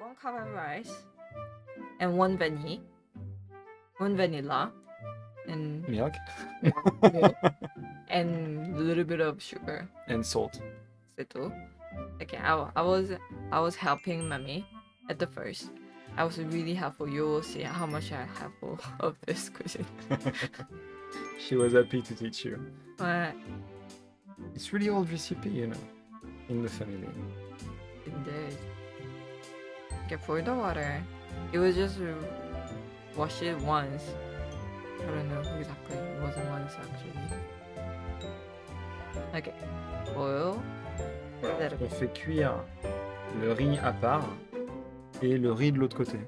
one cup of rice and one vanilla, and Milk milk, and a little bit of sugar. and salt. C'est tout. Okay, I was helping mommy at the first. I was really helpful. You will see how much I helpful of this cuisine. She was happy to teach you. But It's really old recipe, you know, in the family. indeed. Okay, pour the water. It was just wash it once. I don't know exactly. It wasn't once actually. Okay, boil. Let it On fait cuire le riz à part et le riz de l'autre côté.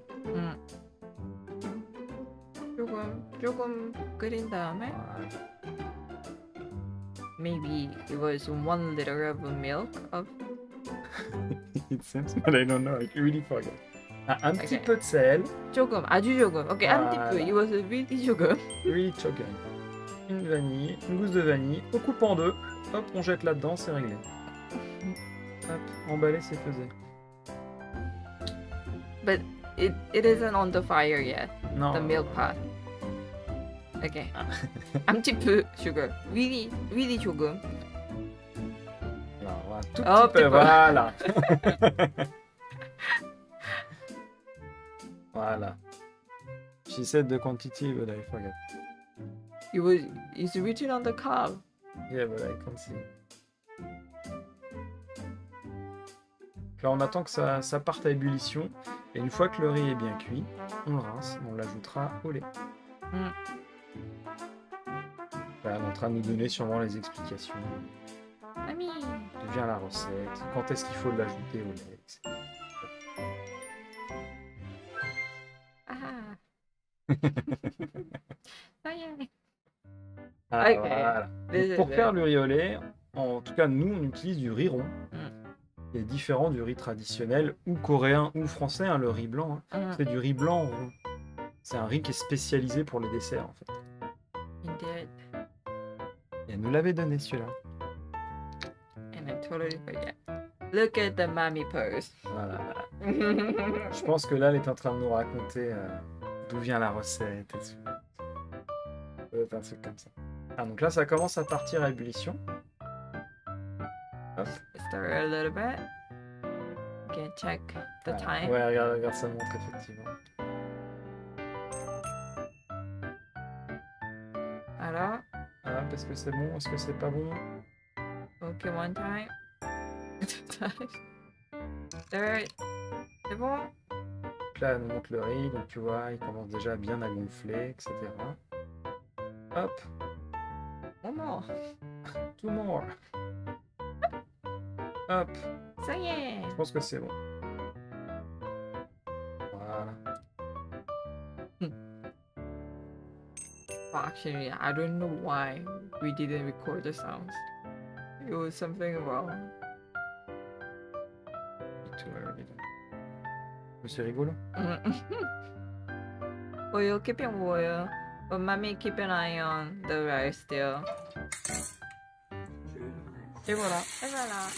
조금 끓인 다음에 Voilà. maybe it was 1 liter of milk of It seems, but I don't know. I really forget. Un petit Okay. peu de sel, 조금 아주 조금. Okay, un petit peu. Voilà. It was really 조금. really choqué. Une vanille, une gousse de vanille. On coupe en deux. Hop, on jette là-dedans, c'est réglé. Hop, emballer, c'est faisé. But it isn't on the fire yet. Non. The milk pot. Okay. un petit peu sugar. Really 조금. Alors, voilà, tout Oh, petit peu, petit peu. voilà. Voilà. She said the quantity, but I forget. It's written on the cup. Yeah, but I can't see. Là, on attend que ça parte à ébullition. Et une fois que le riz est bien cuit, on le rince et on l'ajoutera au lait. Mm. Là, elle est en train de nous donner sûrement les explications. Mamie. D'où vient la recette, quand est-ce qu'il faut l'ajouter au lait, etc. Ah. Ça y est. Ah, Ok. voilà. Désolé. Donc, pour faire le riz au lait, en tout cas, nous, on utilise du riz rond. Mm. Il est différent du riz traditionnel, ou coréen, ou français, hein, le riz blanc. Hein. C'est du riz blanc rond. C'est un riz qui est spécialisé pour les desserts, en fait. Indeed. Et elle nous l'avait donné, celui-là. And I totally forget. Look at the mommy pose. Voilà. Je pense que là, elle est en train de nous raconter d'où vient la recette et tout. Ça doit être un truc comme ça. Ah, donc là, ça commence à partir à ébullition. Hop. Stir a little bit. Okay, check the Ah, time. Ouais, regarde, ça montre effectivement. Alors, Ah, est-ce que c'est bon? Est-ce que c'est pas bon? okay, one time. Two times. Third. C'est bon? Donc là, elle nous montre le riz, donc tu vois, il commence déjà bien à gonfler, etc. Hop, One more. tout more. Hop, Ça y est. je pense que c'est bon. Voilà. Well, actually, I don't know why we didn't record the sounds. It was something wrong. Tout va bien. Mais c'est rigolo. Well, you're keeping boil, but mommy keep an eye on the rice still. Et voilà. Et voilà.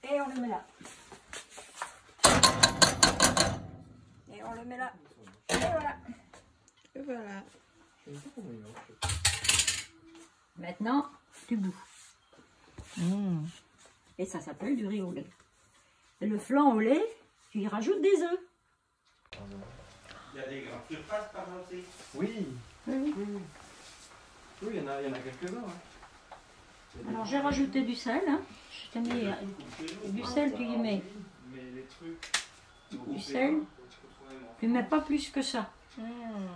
Et on le met là. Et on le met là. Et voilà. Et voilà. Maintenant, tu bouffes. Et ça s'appelle du riz au lait. Et le flan au lait, tu y rajoutes des œufs. Il y a des grandes surfaces par là aussi. Oui, Oui. oui, il y en a quelques-uns. Alors j'ai rajouté du sel. Hein. Je t'ai mis du sel, tu y mets Mais les trucs. du sel. Tu mets pas plus que ça.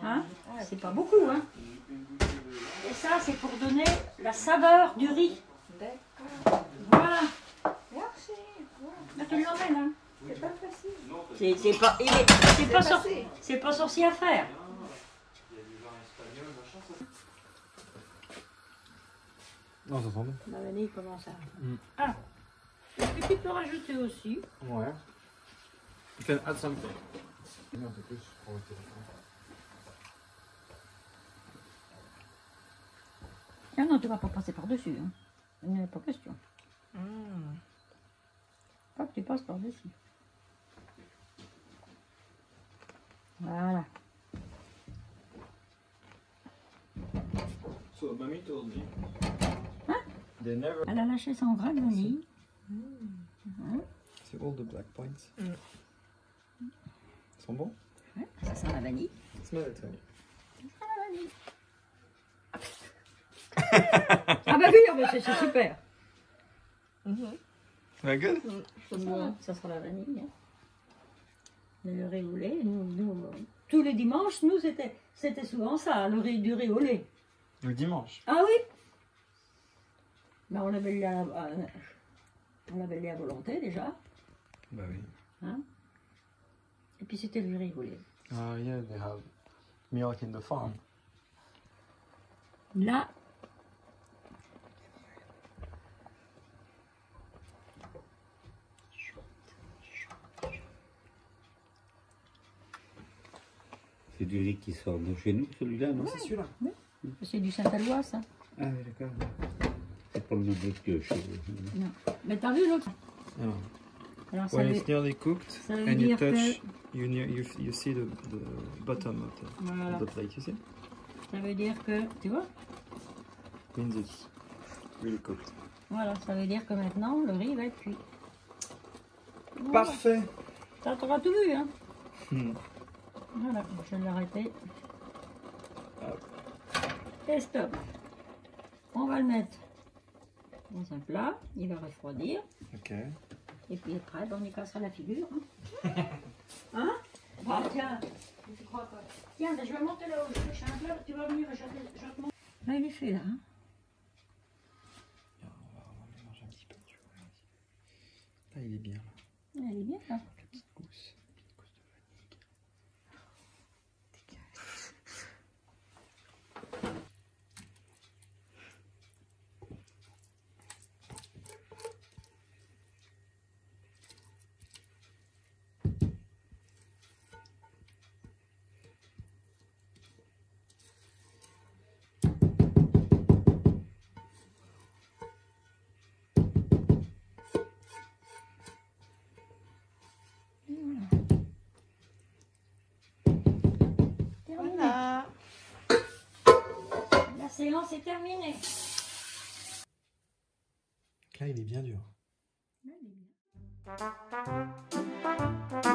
Hein? C'est pas beaucoup. Hein. Et ça, c'est pour donner la saveur du riz. D'accord. Voilà. Merci. Là, tu l'emmènes. Hein. C'est pas facile. C'est pas sorcier à faire. Il y a du vin espagnol, machin, ça. Non, ça sent bon. La vanille commence à... Mm. Ah. Et puis tu peux rajouter aussi. Ouais. You can add something. Ah non, tu vas pas passer par-dessus. Hein. Il n'y a pas question. Pas que tu passes par-dessus. Voilà. So, Mommy told me. Hein? They never. Elle a lâché son grain de vanille. C'est all the black points. Ils sont bons? Ouais, ça sent la vanille. Smell it, honey. Ça sent la vanille. Ah bah oui, oh bah c'est super. Very good? C'est bon. Ça sent la vanille. Hein. Le riz au lait, tous les dimanches, nous, c'était souvent ça, du riz au lait. Le dimanche. Ah oui? Ben, on l'avait lu à volonté déjà. Bah oui. Hein? Et puis c'était du riz au lait. Ah, yeah, they have milk in the farm. Là, C'est du riz qui sort de chez nous, celui-là, non? C'est celui-là. c'est du Saint-Alois, ça. Ah oui, d'accord. C'est pas le même riz que chez nous. Non. Mais t'as vu l'autre? Alors, Alors, ça when veut, it's nearly cooked ça veut and you dire touch, que... you see the bottom of Voilà. the plate, you see? Ça veut dire que... Tu vois? Means it's really cooked. Voilà, ça veut dire que maintenant, le riz va être cuit. Voilà. Parfait. Ça t'auras tout vu, hein? Hmm. Voilà, je vais l'arrêter. Hop. Et stop. On va le mettre dans un plat, il va refroidir. Ok. Et puis après, ben, on y cassera la figure. Hein, hein? Bah, tiens, tu crois quoi? Tiens, ben, je vais monter là-haut, je cherche un plat, tu vas venir, je te montre. Là, il est fait, là. Hein? On va mélanger un petit peu, tu vois. Là, il est bien, là. Elle est bien, là. Petite gousse. Voilà. La séance est terminée. Là, il est bien dur. Là, il est bien.